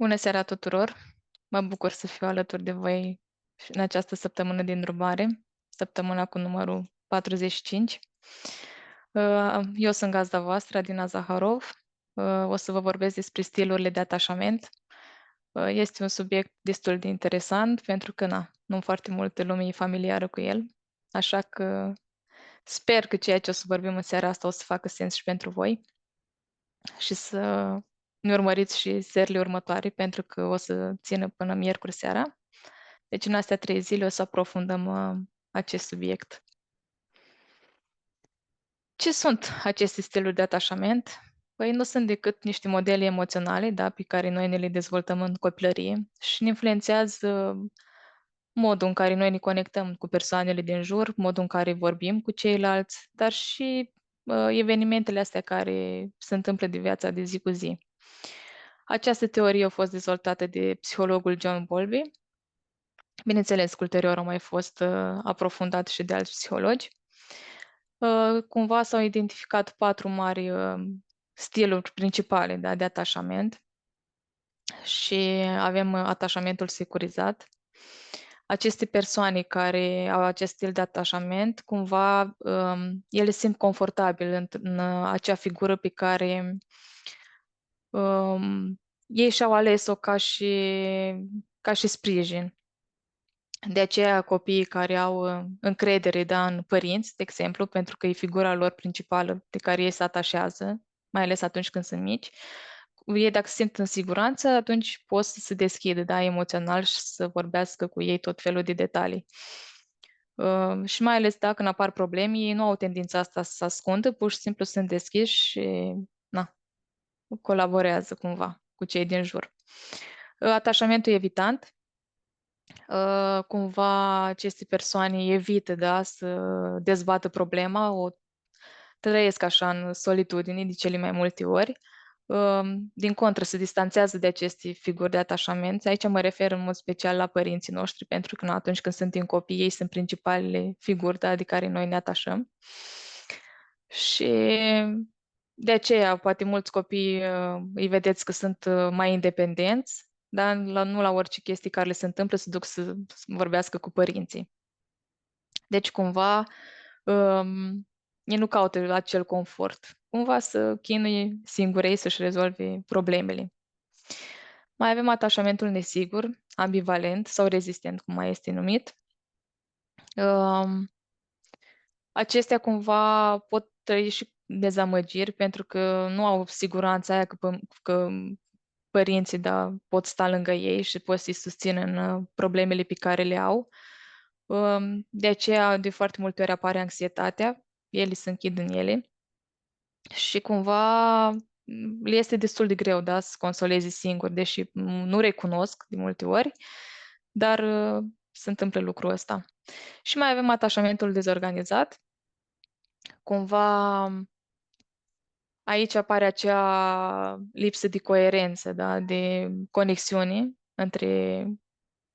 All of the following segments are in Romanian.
Bună seara tuturor! Mă bucur să fiu alături de voi în această săptămână din drumare, săptămâna cu numărul 45. Eu sunt gazda voastră, Adina Zaharov. O să vă vorbesc despre stilurile de atașament. Este un subiect destul de interesant pentru că nu foarte multă lume e familiară cu el, așa că sper că ceea ce o să vorbim în seara asta o să facă sens și pentru voi și să ne urmăriți și serile următoare, pentru că o să țină până miercuri seara. Deci în astea 3 zile o să aprofundăm acest subiect. Ce sunt aceste stiluri de atașament? Păi nu sunt decât niște modele emoționale, da, pe care noi ne le dezvoltăm în copilărie și ne influențează modul în care noi ne conectăm cu persoanele din jur, modul în care vorbim cu ceilalți, dar și evenimentele astea care se întâmplă de viața de zi cu zi. Această teorie a fost dezvoltată de psihologul John Bowlby. Bineînțeles, ulterior au mai fost aprofundat și de alți psihologi. Cumva s-au identificat 4 mari stiluri principale, da, de atașament și avem atașamentul securizat. Aceste persoane care au acest stil de atașament, cumva ele simt confortabil în acea figură pe care ei și-au ales-o ca și sprijin. De aceea copiii care au încredere, da, în părinți, de exemplu, pentru că e figura lor principală de care ei se atașează, mai ales atunci când sunt mici, ei dacă se simt în siguranță, atunci pot să se deschidă, da, emoțional și să vorbească cu ei tot felul de detalii. Și mai ales dacă apar probleme, ei nu au tendința asta să se ascundă, pur și simplu sunt deschiși și colaborează cumva cu cei din jur. Atașamentul evitant, cumva aceste persoane evită, da, să dezbată problema, o trăiesc așa în solitudine de cele mai multe ori. Din contră, se distanțează de aceste figuri de atașament. Aici mă refer în mod special la părinții noștri, pentru că atunci când suntem copii, ei sunt principalele figuri, da, de care noi ne atașăm. Și de aceea, poate mulți copii îi vedeți că sunt mai independenți, dar nu la orice chestie care le se întâmplă se duc să vorbească cu părinții. Deci, cumva, ei nu caută acel confort. Cumva să chinuie singurei să-și rezolve problemele. Mai avem atașamentul nesigur, ambivalent sau rezistent, cum mai este numit. Acestea cumva pot trăi și dezamăgiri pentru că nu au siguranța aia că părinții, da, pot sta lângă ei și pot să-i susțină în problemele pe care le au. De aceea, de foarte multe ori apare anxietatea, ele se închid în ele și cumva le este destul de greu, da, să consoleze singur, deși nu recunosc de multe ori, dar se întâmplă lucrul ăsta. Și mai avem atașamentul dezorganizat. Cumva aici apare acea lipsă de coerență, da, de conexiune între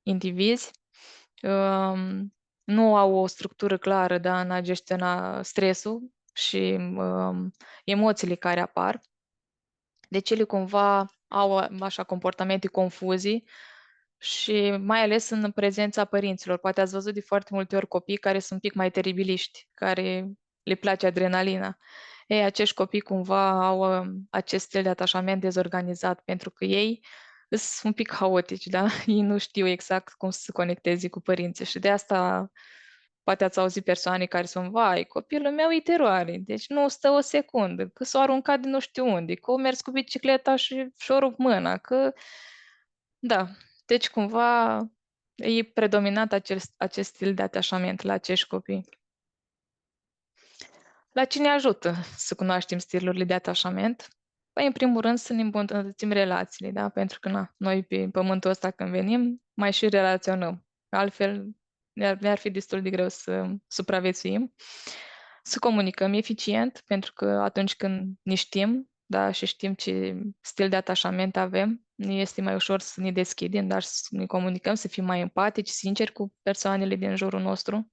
indivizi. Nu au o structură clară, da, în a gestiona stresul și emoțiile care apar. Deci ele cumva au așa comportamente confuzii și mai ales în prezența părinților. Poate ați văzut de foarte multe ori copii care sunt un pic mai teribiliști, care le place adrenalina. Ei, acești copii cumva au acest stil de atașament dezorganizat pentru că ei sunt un pic haotici, da? Ei nu știu exact cum să se conecteze cu părinții și de asta poate ați auzit persoane care sunt, vai, copilul meu e teroare, deci nu stă o secundă, că s-a aruncat de nu știu unde, că o mers cu bicicleta și-o rupt mâna, că... Da, deci cumva e predominant acest stil de atașament la acești copii. La ce ne ajută să cunoaștem stilurile de atașament? Păi, în primul rând, să ne îmbunătățim relațiile, da? Pentru că noi pe pământul ăsta când venim, mai și relaționăm. Altfel, ne-ar fi destul de greu să supraviețuim. Să comunicăm eficient, pentru că atunci când ne știm, da, și știm ce stil de atașament avem, ne este mai ușor să ne deschidem, dar să ne comunicăm, să fim mai empatici, sinceri cu persoanele din jurul nostru.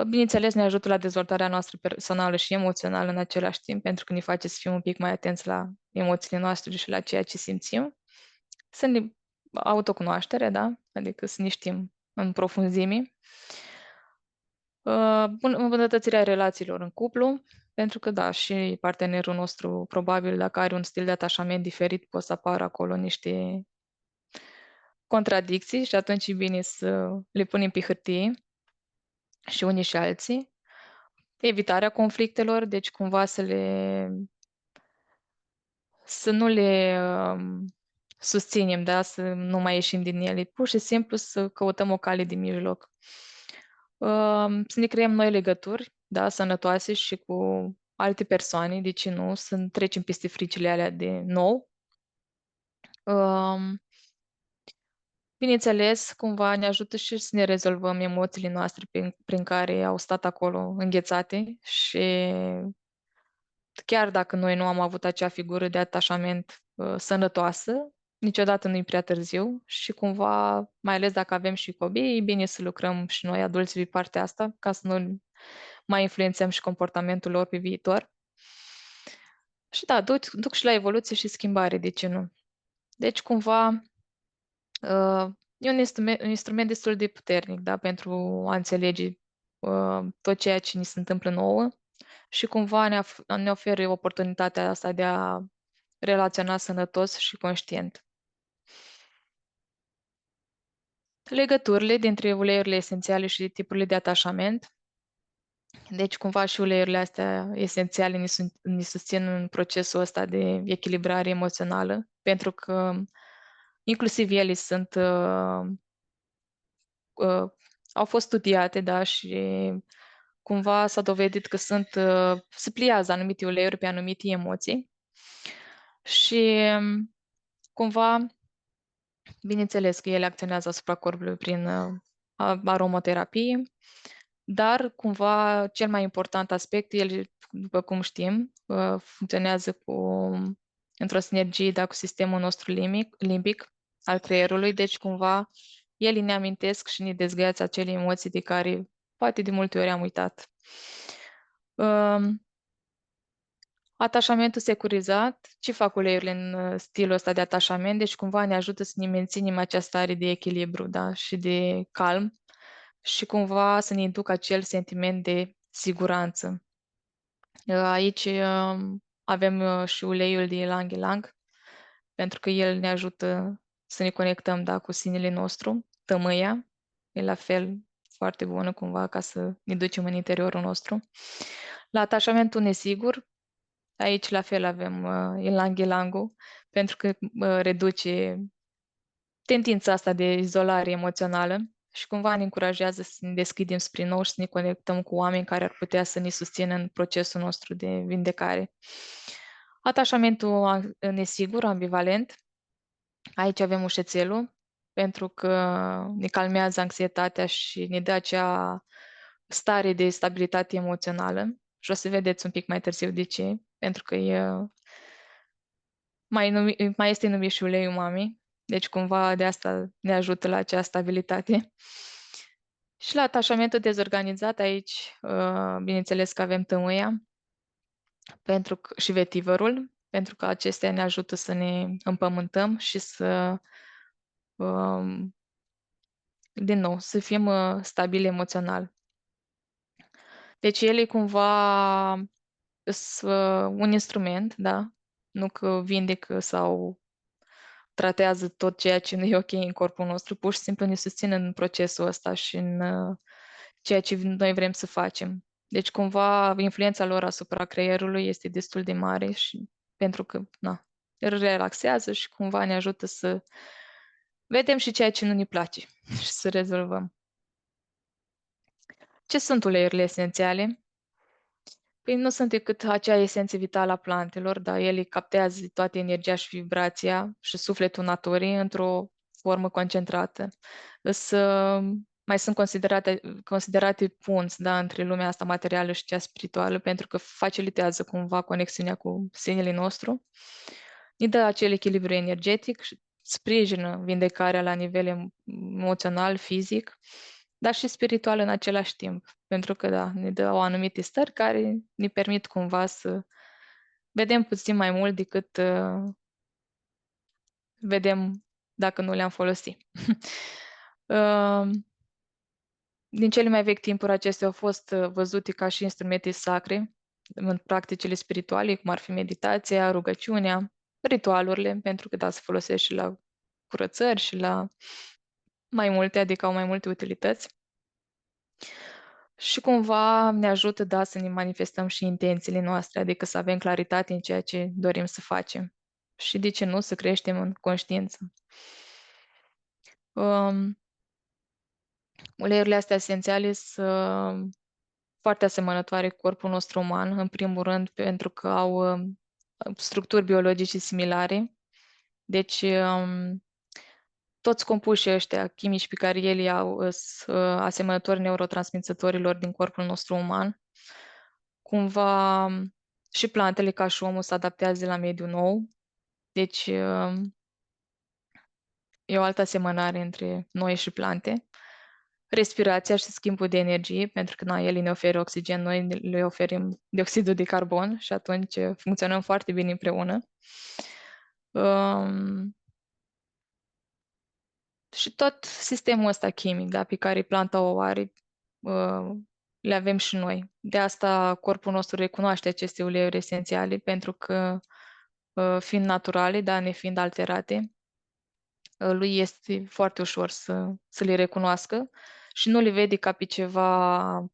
Bineînțeles, ne ajută la dezvoltarea noastră personală și emoțională în același timp, pentru că ne face să fim un pic mai atenți la emoțiile noastre și la ceea ce simțim. Sunt autocunoaștere, da? Adică să ne știm în profunzime. Îmbunătățirea relațiilor în cuplu, pentru că, da, și partenerul nostru, probabil, dacă are un stil de atașament diferit, pot să apară acolo niște contradicții și atunci e bine să le punem pe hârtie și unii și alții. Evitarea conflictelor, deci cumva să nu le susținem, da? Să nu mai ieșim din ele. Pur și simplu să căutăm o cale de mijloc. Să ne creăm noi legături, da? Sănătoase și cu alte persoane, de ce nu? Să trecem peste fricile alea de nou. Um, Bineînțeles, cumva ne ajută și să ne rezolvăm emoțiile noastre prin care au stat acolo înghețate și chiar dacă noi nu am avut acea figură de atașament sănătoasă, niciodată nu e prea târziu și cumva, mai ales dacă avem și copii, e bine să lucrăm și noi adulți pe partea asta ca să nu mai influențăm și comportamentul lor pe viitor. Și da, duc și la evoluție și schimbare, de ce nu? Deci, cumva, e un instrument destul de puternic, da, pentru a înțelege tot ceea ce ni se întâmplă nouă și cumva ne oferă oportunitatea asta de a relaționa sănătos și conștient. Legăturile dintre uleiurile esențiale și tipurile de atașament. Deci, cumva și uleiurile astea esențiale ne susțin în procesul ăsta de echilibrare emoțională, pentru că inclusiv ele au fost studiate, da, și cumva s-a dovedit că se pliază anumite uleiuri pe anumite emoții și cumva, bineînțeles că ele acționează asupra corpului prin aromaterapie, dar cumva cel mai important aspect, el, după cum știm, funcționează într-o sinergie, da, cu sistemul nostru limbic al creierului, deci cumva ele ne amintesc și ne dezgheață acele emoții de care poate de multe ori am uitat. Um, Atașamentul securizat, ce fac uleiurile în stilul ăsta de atașament? Deci cumva ne ajută să ne menținem această stare de echilibru, da, și de calm și cumva să ne inducă acel sentiment de siguranță. Aici avem și uleiul de ylang ylang, pentru că el ne ajută să ne conectăm, da, cu sinele nostru. Tămâia e la fel foarte bună cumva ca să ne ducem în interiorul nostru. La atașamentul nesigur, aici la fel avem ylang ylang, pentru că reduce tendința asta de izolare emoțională și cumva ne încurajează să ne deschidem spre nou și să ne conectăm cu oameni care ar putea să ne susțină în procesul nostru de vindecare. Atașamentul nesigur, ambivalent, aici avem ușețelul, pentru că ne calmează anxietatea și ne dă acea stare de stabilitate emoțională. Și o să vedeți un pic mai târziu de ce, pentru că mai este numit și uleiul mamei, deci cumva de asta ne ajută la acea stabilitate. Și la atașamentul dezorganizat aici, bineînțeles că avem tămâia și vetiverul, pentru că acestea ne ajută să ne împământăm și um, din nou, să fim stabili emoțional. Deci el e cumva un instrument, da? Nu că vindecă sau tratează tot ceea ce nu e ok în corpul nostru, pur și simplu ne susține în procesul ăsta și în ceea ce noi vrem să facem. Deci, cumva, influența lor asupra creierului este destul de mare și pentru că, na, îl relaxează și cumva ne ajută să vedem și ceea ce nu ne place și să rezolvăm. Ce sunt uleiurile esențiale? Păi nu sunt decât acea esență vitală a plantelor, dar ele captează toată energia și vibrația și sufletul naturii într-o formă concentrată. Mai sunt considerate punți, da, între lumea asta materială și cea spirituală, pentru că facilitează cumva conexiunea cu sinele nostru. Ne dă acel echilibru energetic și sprijină vindecarea la nivel emoțional, fizic, dar și spiritual în același timp. Pentru că, da, ne dă o anumite stări care ne permit cumva să vedem puțin mai mult decât vedem dacă nu le-am folosit. Din cele mai vechi timpuri, acestea au fost văzute ca și instrumente sacre în practicile spirituale, cum ar fi meditația, rugăciunea, ritualurile, pentru că da, se folosește și la curățări și la mai multe, adică au mai multe utilități. Și cumva ne ajută, da, să ne manifestăm și intențiile noastre, adică să avem claritate în ceea ce dorim să facem. Și de ce nu, să creștem în conștiință. Uleiurile astea esențiale sunt foarte asemănătoare cu corpul nostru uman, în primul rând pentru că au structuri biologice similare. Deci, toți compușii ăștia chimici pe care ele au sunt asemănători neurotransmițătorilor din corpul nostru uman. Cumva și plantele, ca și omul, se adaptează la mediul nou. Deci, e o altă asemănare între noi și plante. Respirația și schimbul de energie, pentru că ele ne oferă oxigen, noi le oferim dioxidul de carbon și atunci funcționăm foarte bine împreună. Și tot sistemul ăsta chimic, da, pe care planta o are, le avem și noi. De asta corpul nostru recunoaște aceste uleiuri esențiale, pentru că fiind naturale, da, nefiind alterate, lui este foarte ușor să le recunoască și nu le vede ca pe ceva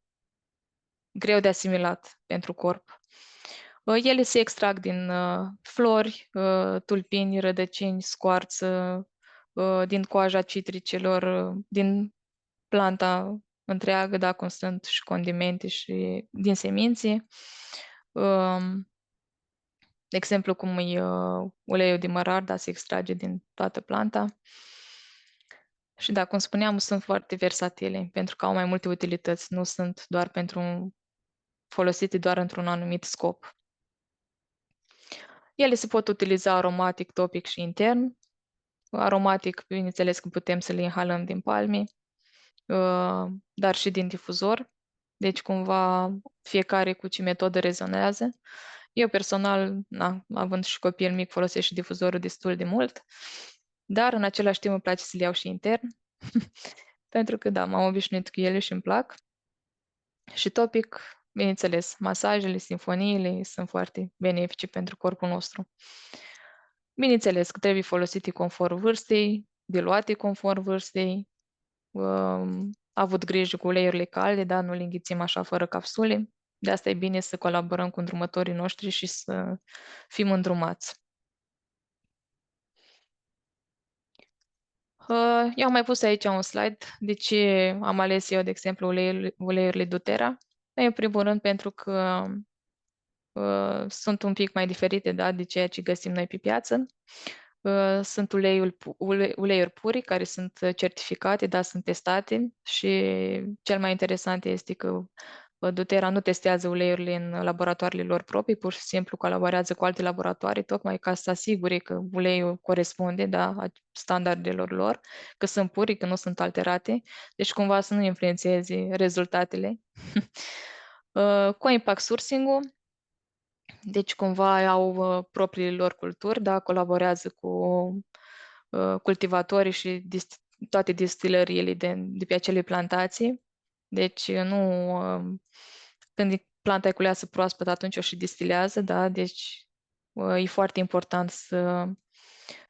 greu de asimilat pentru corp. Ele se extrag din flori, tulpini, rădăcini, scoarță, din coaja citricelor, din planta întreagă, da, cum sunt și condimente și din semințe. De exemplu, cum e uleiul de mărar, da, se extrage din toată planta. Și da, cum spuneam, sunt foarte versatile, pentru că au mai multe utilități, nu sunt doar folosite doar într-un anumit scop. Ele se pot utiliza aromatic, topic și intern. Aromatic, bineînțeles că putem să le inhalăm din palme, dar și din difuzor. Deci, cumva, fiecare cu ce metodă rezonează. Eu personal, având și copil mic, folosesc și difuzorul destul de mult, dar în același timp îmi place să le iau și intern, pentru că, da, m-am obișnuit cu ele și îmi plac. Și topic, bineînțeles, masajele, simfoniile sunt foarte benefice pentru corpul nostru. Bineînțeles că trebuie folosite conform vârstei, diluate conform vârstei, avut grijă cu uleiurile calde, da, nu le înghițim așa fără capsule. De asta e bine să colaborăm cu îndrumătorii noștri și să fim îndrumați. Eu am mai pus aici un slide de ce am ales eu, de exemplu, uleiurile doTERRA. În primul rând pentru că sunt un pic mai diferite, da, de ceea ce găsim noi pe piață. Sunt uleiuri puri care sunt certificate, da, sunt testate și cel mai interesant este că doTERRA nu testează uleiurile în laboratoarele lor proprii, pur și simplu colaborează cu alte laboratoare, tocmai ca să asigure că uleiul corespunde, da, standardelor lor, că sunt puri, că nu sunt alterate, deci cumva să nu influențeze rezultatele. Co-impact sourcing-ul, deci cumva au propriile lor culturi, da, colaborează cu cultivatorii și toate distilăriile de pe acele plantații. Deci nu, când planta e culeasă proaspăt, atunci o și distilează, da, deci e foarte important să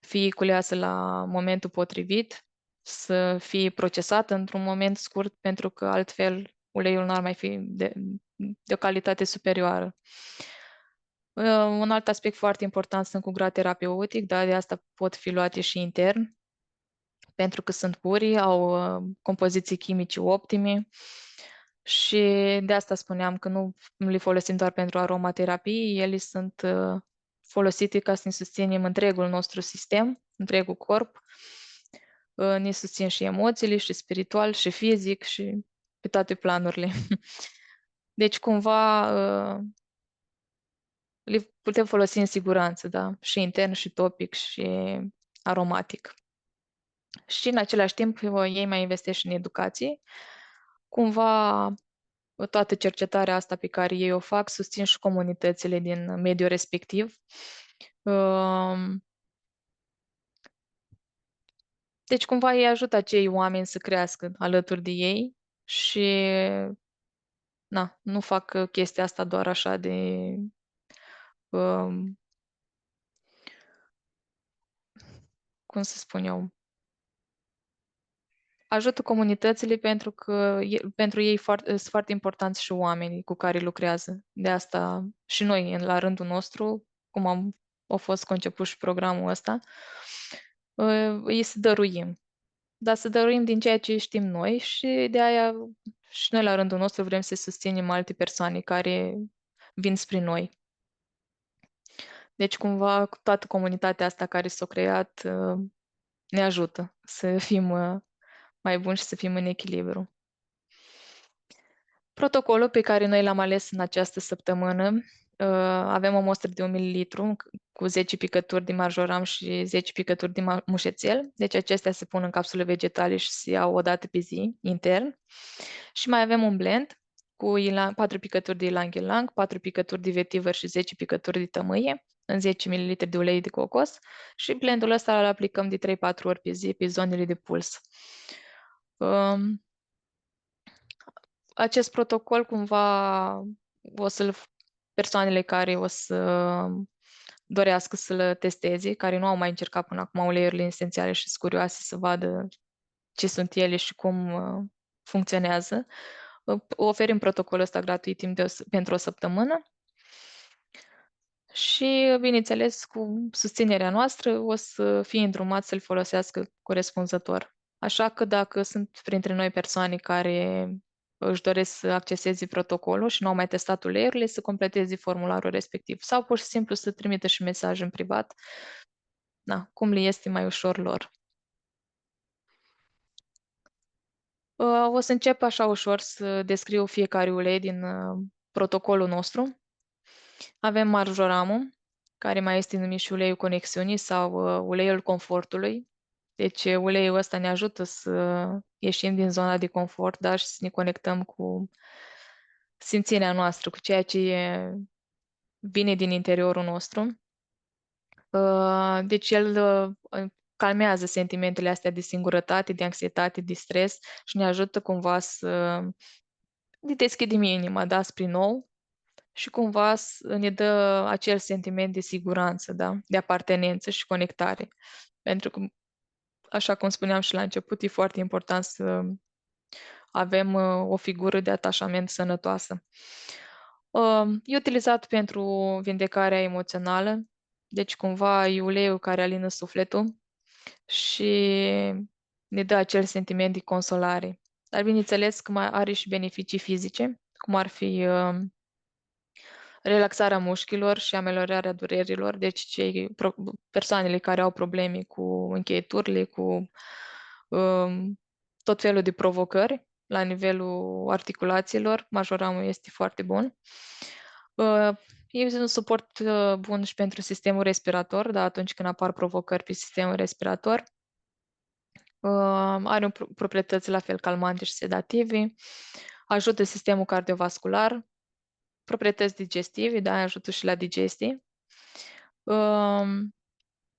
fie culeasă la momentul potrivit, să fie procesată într-un moment scurt, pentru că altfel uleiul n-ar mai fi de o calitate superioară. Un alt aspect foarte important sunt cu grad terapeutic, da, de asta pot fi luate și intern, pentru că sunt puri, au compoziții chimice optime și de asta spuneam că nu le folosim doar pentru aromaterapie, ele sunt folosite ca să ne susținem întregul nostru sistem, întregul corp, ne susțin și emoțiile, și spiritual, și fizic, și pe toate planurile. Deci, cumva, le putem folosi în siguranță, da? Și intern, și topic, și aromatic. Și în același timp ei mai investesc și în educație. Cumva toată cercetarea asta pe care ei o fac susțin și comunitățile din mediul respectiv. Deci cumva ei ajută acei oameni să crească alături de ei și na, nu fac chestia asta doar așa de um, cum să spun eu, ajută comunitățile pentru că pentru ei sunt foarte importanți și oamenii cu care lucrează. De asta și noi, la rândul nostru, cum a fost conceput și programul ăsta, îi să dăruim. Dar să dăruim din ceea ce știm noi și de aia și noi la rândul nostru vrem să susținem alte persoane care vin spre noi. Deci cumva toată comunitatea asta care s-a creat ne ajută să fim mai buni și să fim în echilibru. Protocolul pe care noi l-am ales în această săptămână, avem o mostră de 1 mililitru cu 10 picături de marjoram și 10 picături de mușețel. Deci acestea se pun în capsule vegetale și se iau o dată pe zi, intern. Și mai avem un blend cu 4 picături de ylang-ylang, 4 picături de vetiver și 10 picături de tămâie în 10 ml de ulei de cocos și blendul ăsta îl aplicăm de 3-4 ori pe zi pe zonele de puls. Acest protocol cumva o să-l persoanele care o să dorească să-l testeze, care nu au mai încercat până acum uleiurile esențiale și sunt curioase să vadă ce sunt ele și cum funcționează. Oferim protocolul ăsta gratuit timp pentru o săptămână și, bineînțeles, cu susținerea noastră o să fie îndrumat să-l folosească corespunzător. Așa că dacă sunt printre noi persoane care își doresc să acceseze protocolul și nu au mai testat uleiurile, să completeze formularul respectiv sau pur și simplu să trimită și mesaj în privat, da, cum le este mai ușor lor. O să încep așa ușor să descriu fiecare ulei din protocolul nostru. Avem marjoramul, care mai este numit și uleiul conexiunii sau uleiul confortului. Deci uleiul ăsta ne ajută să ieșim din zona de confort, dar și să ne conectăm cu simțirea noastră, cu ceea ce vine din interiorul nostru. Deci el calmează sentimentele astea de singurătate, de anxietate, de stres și ne ajută cumva să ne deschidem inima, da, spre nou și cumva ne dă acel sentiment de siguranță, da, de apartenență și conectare. Pentru că, așa cum spuneam și la început, e foarte important să avem o figură de atașament sănătoasă. E utilizat pentru vindecarea emoțională, deci cumva e uleiul care alină sufletul și ne dă acel sentiment de consolare. Dar bineînțeles că mai are și beneficii fizice, cum ar fi relaxarea mușchilor și ameliorarea durerilor, deci persoanele care au probleme cu încheieturile, cu tot felul de provocări la nivelul articulațiilor, majoramul este foarte bun. Este un suport bun și pentru sistemul respirator, da, atunci când apar provocări pe sistemul respirator. Are proprietăți la fel calmante și sedative, ajută sistemul cardiovascular, proprietăți digestive, da, ajută și la digestie.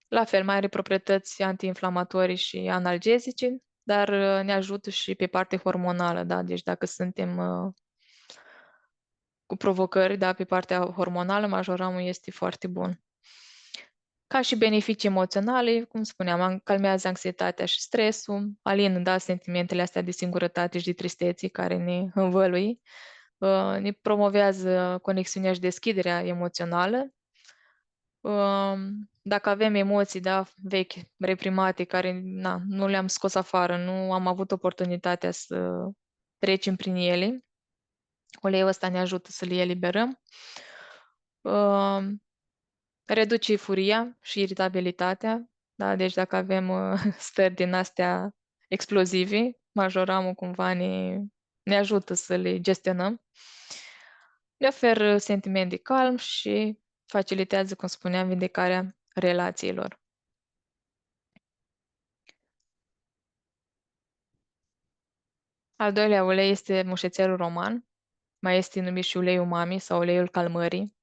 La fel, mai are proprietăți antiinflamatorii și analgezice, dar ne ajută și pe partea hormonală, da, deci dacă suntem cu provocări, da, pe partea hormonală, majoramul este foarte bun. Ca și beneficii emoționale, cum spuneam, calmează anxietatea și stresul, alină, da, sentimentele astea de singurătate și de tristețe care ne învălui, ne promovează conexiunea și deschiderea emoțională. Dacă avem emoții, da, vechi, reprimate, care na, nu le-am scos afară, nu am avut oportunitatea să trecem prin ele, uleiul ăsta ne ajută să le eliberăm. Reduce furia și iritabilitatea, da? Deci dacă avem stări din astea explozive, majoramul cumva ne ajută să le gestionăm. Ne oferă sentiment de calm și facilitează, cum spuneam, vindecarea relațiilor. Al doilea ulei este mușețelul roman, mai este numit și uleiul mami sau uleiul calmării.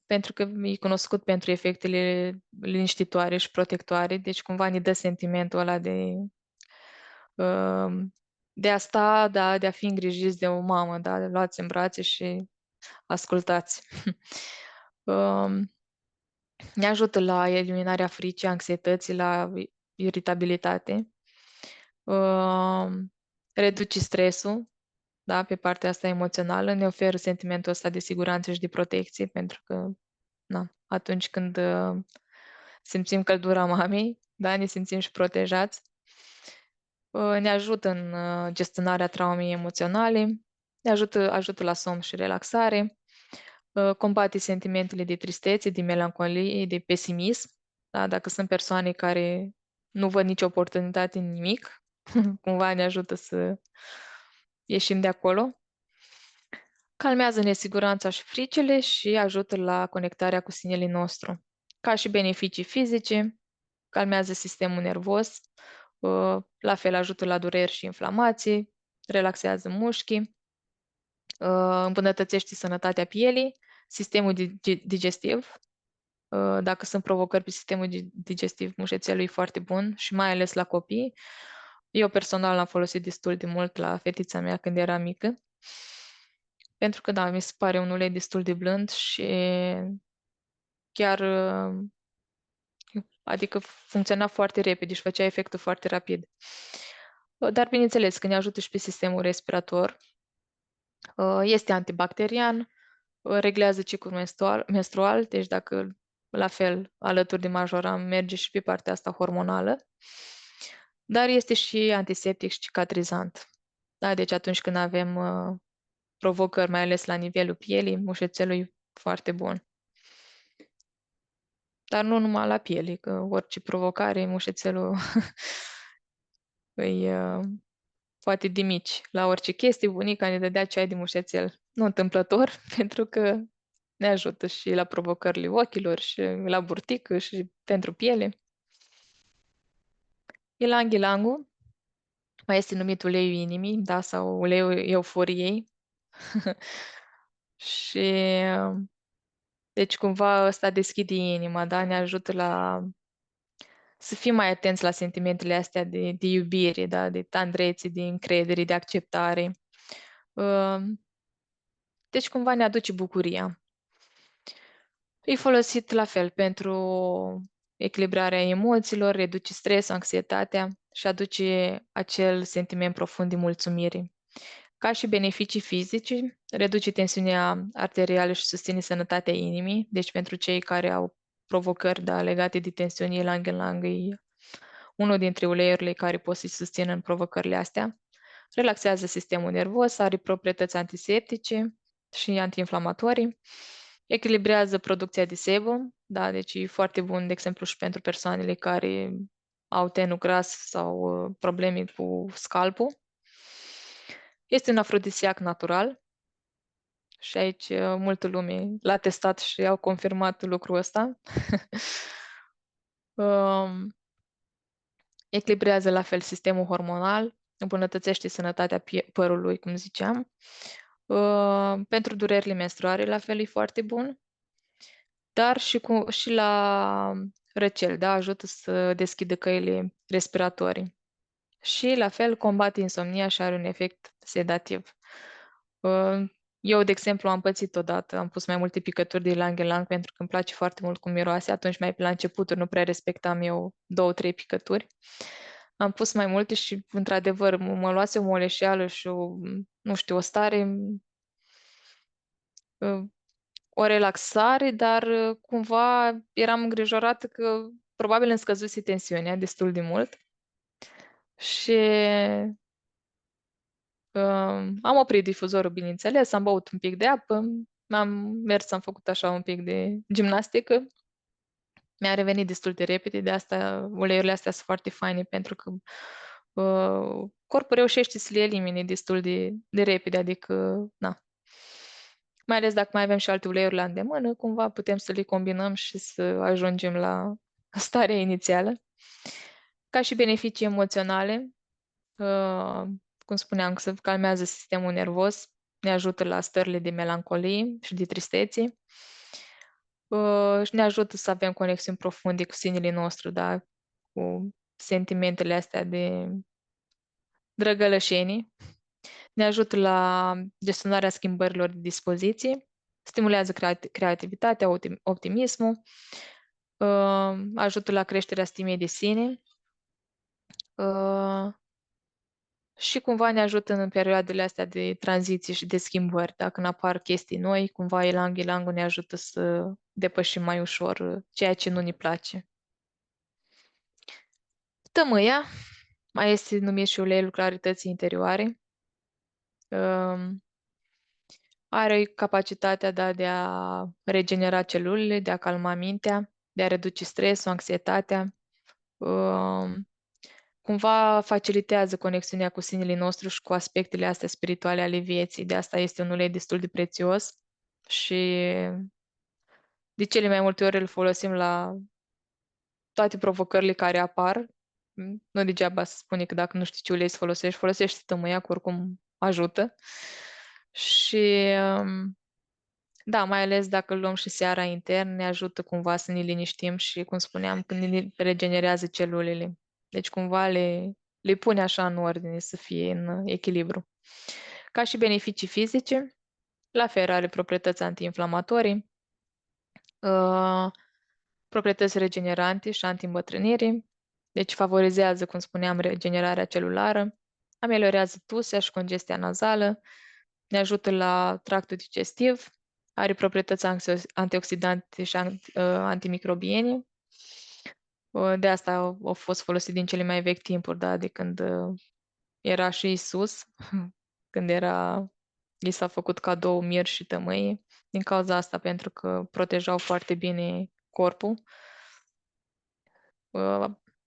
pentru că e cunoscut pentru efectele liniștitoare și protectoare, deci cumva ne dă sentimentul ăla uh, de a sta, da, de a fi îngrijiți de o mamă, da, de luați în brațe și ascultați. Ne ajută la eliminarea fricii, anxietății, la iritabilitate. Reduce stresul, da, pe partea asta emoțională, ne oferă sentimentul ăsta de siguranță și de protecție, pentru că, na, atunci când simțim căldura mamei, da, ne simțim și protejați. Ne ajută în gestionarea traumei emoționale, ajută la somn și relaxare, combate sentimentele de tristețe, de melancolie, de pesimism. Da? Dacă sunt persoane care nu văd nicio oportunitate în nimic, cumva ne ajută să ieșim de acolo. Calmează nesiguranța și fricile și ajută la conectarea cu sinele nostru. Ca și beneficii fizice, calmează sistemul nervos, la fel ajută la dureri și inflamații, relaxează mușchii, îmbunătățește sănătatea pielii, sistemul digestiv. Dacă sunt provocări pe sistemul digestiv, mușețelul e foarte bun și mai ales la copii. Eu personal l-am folosit destul de mult la fetița mea când era mică, pentru că, da, mi se pare un ulei destul de blând și chiar, adică funcționa foarte repede și făcea efectul foarte rapid. Dar, bineînțeles, că ne ajută și pe sistemul respirator. Este antibacterian, reglează ciclul menstrual, deci dacă la fel, alături de majoram, merge și pe partea asta hormonală, dar este și antiseptic și cicatrizant. Da, deci atunci când avem provocări, mai ales la nivelul pielii, mușețelul e foarte bun. Dar nu numai la piele, că orice provocare, mușețelul îi poate de mici. La orice chestie, bunica ne dădea ceai de mușețel. Nu întâmplător, pentru că ne ajută și la provocările ochilor, și la burtică, și pentru piele. Ylang-ylangu mai este numit uleiul inimii, da, sau uleiul euforiei. Și deci cumva ăsta deschide inima, da, ne ajută la să fim mai atenți la sentimentele astea de iubire, da, de tandrețe, de încredere, de acceptare. Deci cumva ne aduce bucuria. E folosit la fel pentru echilibrarea emoțiilor, reduce stresul, anxietatea și aduce acel sentiment profund de mulțumire. Ca și beneficii fizice, reduce tensiunea arterială și susține sănătatea inimii. Deci pentru cei care au provocări, da, legate de tensiune, ylang-ylang e unul dintre uleiurile care pot să-i susțină în provocările astea. Relaxează sistemul nervos, are proprietăți antiseptice și antiinflamatorii. Echilibrează producția de sebum, da, deci e foarte bun, de exemplu, și pentru persoanele care au tenul gras sau probleme cu scalpul. Este un afrodisiac natural și aici multă lume l-a testat și au confirmat lucrul ăsta. Echilibrează la fel sistemul hormonal, îmbunătățește sănătatea părului, cum ziceam. Pentru durerile menstruale, la fel, e foarte bun, dar și la răceli, da, ajută să deschidă căile respiratorii. Și, la fel, combate insomnia și are un efect sedativ. Eu, de exemplu, am pățit odată, am pus mai multe picături de ylang-ylang pentru că îmi place foarte mult cum miroase. Atunci, mai la începuturi, nu prea respectam eu 2-3 picături. Am pus mai multe și, într-adevăr, mă luase o moleșeală și nu știu, o stare, uh, o relaxare, dar cumva eram îngrijorată că probabil îmi scăzuse tensiunea destul de mult. Și am oprit difuzorul, bineînțeles, am băut un pic de apă, am mers, am făcut așa un pic de gimnastică. Mi-a revenit destul de repede, de asta uleiurile astea sunt foarte faine pentru că corpul reușește să le elimine destul de repede, adică, na. Mai ales dacă mai avem și alte uleiuri la îndemână, cumva putem să le combinăm și să ajungem la starea inițială. Ca și beneficii emoționale, uh, cum spuneam, că se calmează sistemul nervos, ne ajută la stările de melancolie și de tristețe, Și ne ajută să avem conexiuni profunde cu sinele nostru, da? Cu sentimentele astea de drăgălășenii. Ne ajută la gestionarea schimbărilor de dispoziții, stimulează creativitatea, optimismul, ajută la creșterea stimei de sine și cumva ne ajută în perioadele astea de tranziții și de schimbări. Dacă când apar chestii noi, cumva ylang-ylang ne ajută să depășim mai ușor ceea ce nu ne place. Tămâia, mai este numit și uleiul clarității interioare. Are capacitatea de a regenera celulele, de a calma mintea, de a reduce stresul, anxietatea. Cumva facilitează conexiunea cu sinele nostru și cu aspectele astea spirituale ale vieții. De asta este un ulei destul de prețios și de cele mai multe ori îl folosim la toate provocările care apar. Nu degeaba se spune că dacă nu știi ce ulei să folosești, folosești tămâia, că oricum ajută. Și da, mai ales dacă îl luăm și seara intern, ne ajută cumva să ne liniștim și, cum spuneam, când ne regenerează celulele. Deci cumva le pune așa în ordine, să fie în echilibru. Ca și beneficii fizice, la fel are proprietăți antiinflamatorii, proprietăți regenerante și anti-îmbătrânire, deci favorizează, cum spuneam, regenerarea celulară, ameliorează tusea și congestia nazală, ne ajută la tractul digestiv, are proprietăți antioxidante și antimicrobiene. De asta au fost folosit din cele mai vechi timpuri, da, de când era și Isus, când i s-a făcut cadou mir și tămâie, din cauza asta, pentru că protejau foarte bine corpul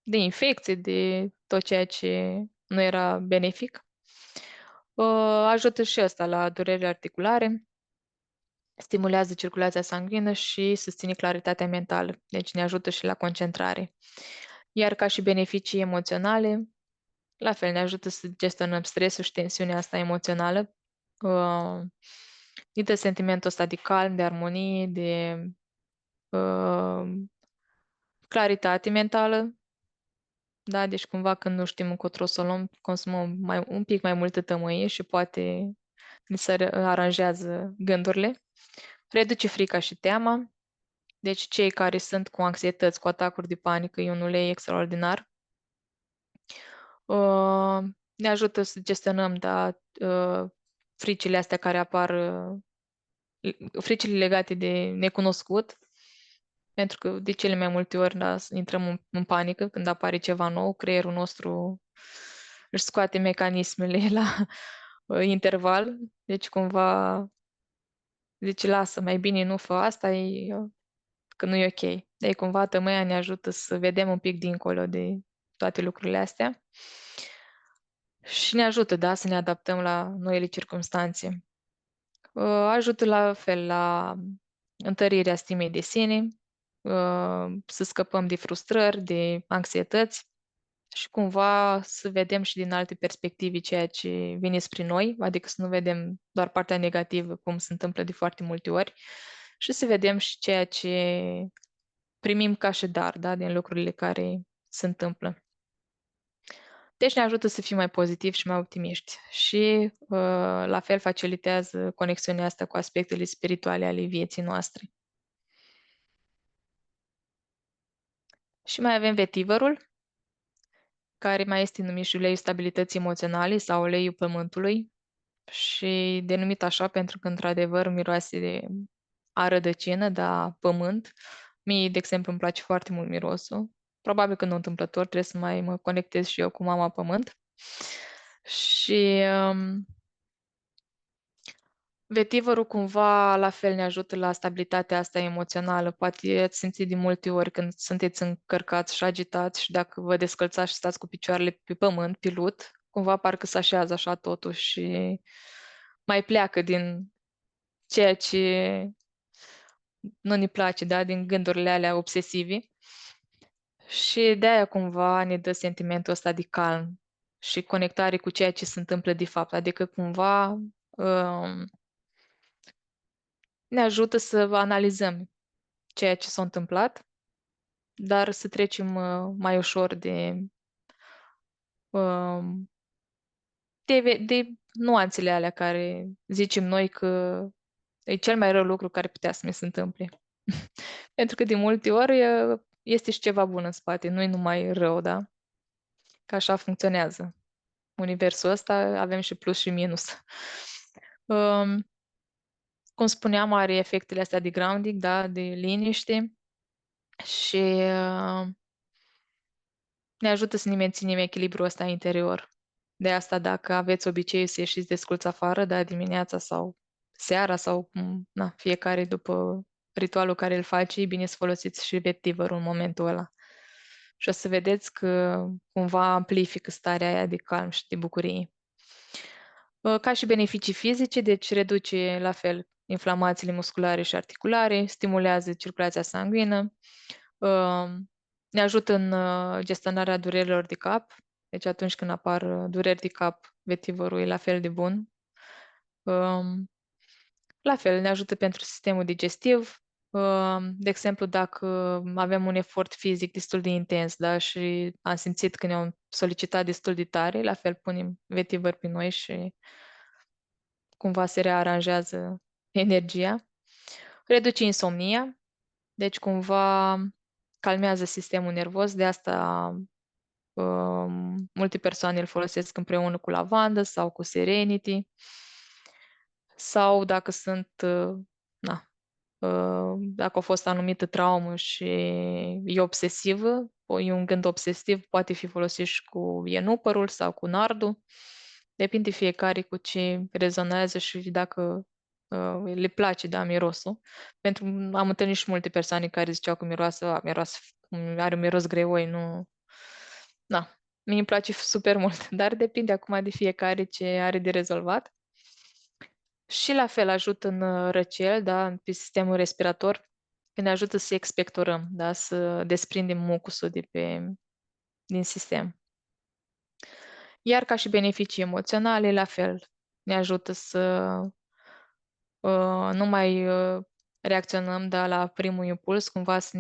de infecții, de tot ceea ce nu era benefic. Ajută și asta la durerile articulare, stimulează circulația sanguină și susține claritatea mentală, deci ne ajută și la concentrare. Iar ca și beneficii emoționale, la fel ne ajută să gestionăm stresul și tensiunea asta emoțională, ne dă sentimentul ăsta de calm, de armonie, de uh, claritate mentală, da, deci cumva când nu știm încotro să o luăm, consumăm un pic mai multă tămâie și poate ni se aranjează gândurile. Reduce frica și teama. Deci cei care sunt cu anxietăți, cu atacuri de panică, e un ulei extraordinar. Ne ajută să gestionăm, da, fricile astea care apar, fricile legate de necunoscut, pentru că de cele mai multe ori, da, intrăm în panică când apare ceva nou, creierul nostru își scoate mecanismele la interval, deci cumva zice, lasă, mai bine nu fă asta, că nu e ok. Deci cumva tămâia ne ajută să vedem un pic dincolo de toate lucrurile astea și ne ajută, da, să ne adaptăm la noile circumstanțe. Ajută la fel la întărirea stimei de sine, să scăpăm de frustrări, de anxietăți și cumva să vedem și din alte perspective ceea ce vine spre noi, adică să nu vedem doar partea negativă, cum se întâmplă de foarte multe ori, și să vedem și ceea ce primim ca și dar, da, din lucrurile care se întâmplă. Deci ne ajută să fim mai pozitivi și mai optimiști și la fel facilitează conexiunea asta cu aspectele spirituale ale vieții noastre. Și mai avem vetiverul, care mai este numit și uleiul stabilității emoționale sau uleiul pământului și denumit așa pentru că într-adevăr miroase de a rădăcină, da, pământ. Mie, de exemplu, îmi place foarte mult mirosul. Probabil că nu întâmplător, trebuie să mai mă conectez și eu cu mama pământ. Și vetiverul cumva la fel ne ajută la stabilitatea asta emoțională. Poate ați simțit de multe ori când sunteți încărcați și agitați și dacă vă descălțați și stați cu picioarele pe pământ, pe lut, cumva parcă se așează așa totul și mai pleacă din ceea ce nu ne place, da? Din gândurile alea obsesive. Și de aia cumva ne dă sentimentul ăsta de calm și conectare cu ceea ce se întâmplă de fapt. Adică cumva ne ajută să analizăm ceea ce s-a întâmplat, dar să trecem mai ușor um, de nuanțele alea care zicem noi că e cel mai rău lucru care putea să mi se întâmple. Pentru că de multe ori este și ceva bun în spate, nu e numai rău, da? Că așa funcționează. Universul ăsta avem și plus și minus. Um, cum spuneam, are efectele astea de grounding, da? De liniște și ne ajută să ne menținem echilibrul ăsta interior. De asta, dacă aveți obiceiul să ieșiți desculți afară, da, dimineața sau seara sau na, fiecare după ritualul care îl face, e bine să folosiți și vetiver-ul în momentul ăla. Și o să vedeți că cumva amplifică starea aia de calm și de bucurie. Ca și beneficii fizice, deci reduce la fel inflamațiile musculare și articulare, stimulează circulația sanguină, ne ajută în gestionarea durerilor de cap. Deci atunci când apar dureri de cap, vetiverul e la fel de bun. Um, La fel, ne ajută pentru sistemul digestiv. De exemplu, dacă avem un efort fizic destul de intens, da, și am simțit că ne-au solicitat destul de tare, la fel punem vetiver pe noi și cumva se rearanjează energia. Reduce insomnia, deci cumva calmează sistemul nervos, de asta multe persoane îl folosesc împreună cu lavandă sau cu Serenity sau dacă sunt, na, dacă a fost anumită traumă și e obsesivă, e un gând obsesiv, poate fi folosit și cu ienupărul sau cu nardul. Depinde fiecare cu ce rezonează și dacă le place, da, mirosul. Pentru am întâlnit și multe persoane care ziceau că are un miros greoi, nu. Na, mie îmi place super mult, dar depinde acum de fiecare ce are de rezolvat. Și la fel ajută în răcel, da, pe sistemul respirator, când ne ajută să expectorăm, da, să desprindem mucusul din sistem. Iar ca și beneficii emoționale, la fel, ne ajută să nu mai reacționăm, da, la primul impuls, cumva să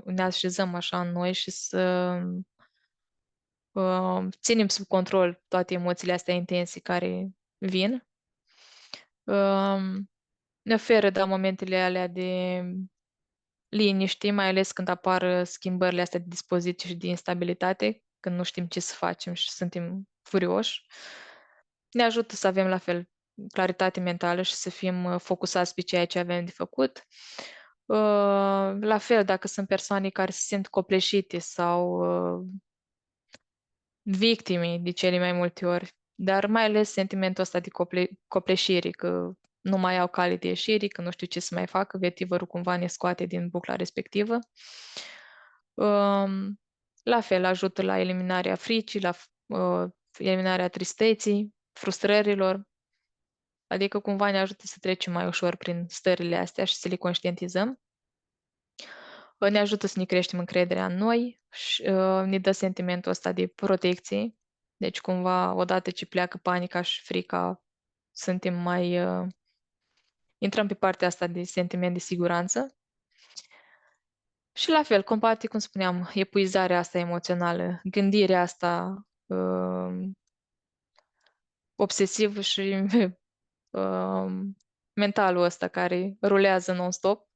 ne așezăm așa în noi și să ținem sub control toate emoțiile astea intense care vin. Ne oferă, da, momentele alea de liniște, mai ales când apar schimbările astea de dispoziție și de instabilitate, când nu știm ce să facem și suntem furioși. Ne ajută să avem la fel claritate mentală și să fim focusați pe ceea ce avem de făcut. La fel, dacă sunt persoane care se simt copleșite sau victime de cele mai multe ori, dar mai ales sentimentul ăsta de copleșire, că nu mai au cale de ieșire, că nu știu ce să mai facă, vetiverul cumva ne scoate din bucla respectivă. La fel, ajută la eliminarea fricii, la eliminarea tristeții, frustrărilor, adică cumva ne ajută să trecem mai ușor prin stările astea și să le conștientizăm. Ne ajută să ne creștem încrederea în noi și ne dă sentimentul ăsta de protecție. Deci cumva odată ce pleacă panica și frica, suntem mai intrăm pe partea asta de sentiment de siguranță. Și la fel, combate, cum spuneam, epuizarea asta emoțională, gândirea asta obsesivă și mentalul ăsta care rulează non-stop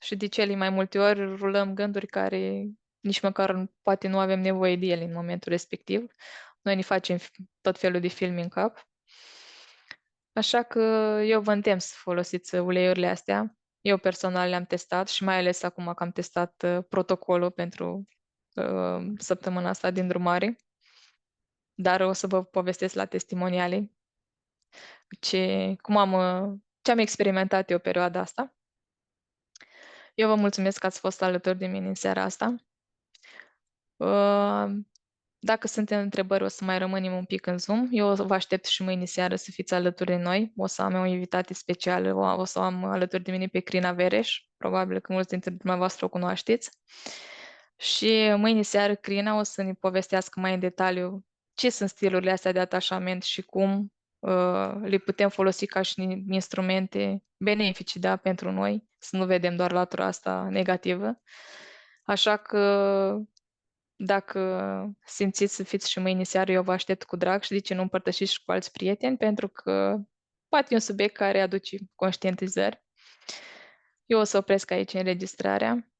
și de cele mai multe ori rulăm gânduri care nici măcar poate nu avem nevoie de ele în momentul respectiv. Noi ne facem tot felul de filme în cap. Așa că eu vă îndemn să folosiți uleiurile astea. Eu personal le-am testat și mai ales acum că am testat protocolul pentru săptămâna asta din drumare. Dar o să vă povestesc la testimoniale ce am experimentat eu perioada asta. Eu vă mulțumesc că ați fost alături de mine în seara asta. Dacă sunt întrebări, o să mai rămânem un pic în Zoom. Eu vă aștept și mâine seară să fiți alături de noi. O să am o invitate specială, o să am alături de mine pe Crina Vereș. Probabil că mulți dintre dumneavoastră o cunoașteți. Și mâine seară Crina o să ne povestească mai în detaliu ce sunt stilurile astea de atașament și cum le putem folosi ca și instrumente benefice, da, pentru noi, să nu vedem doar latura asta negativă. Așa că dacă simțiți să fiți și mâine seară, eu vă aștept cu drag și de ce nu împărtășiți și cu alți prieteni, pentru că poate e un subiect care aduce conștientizări. Eu o să opresc aici înregistrarea.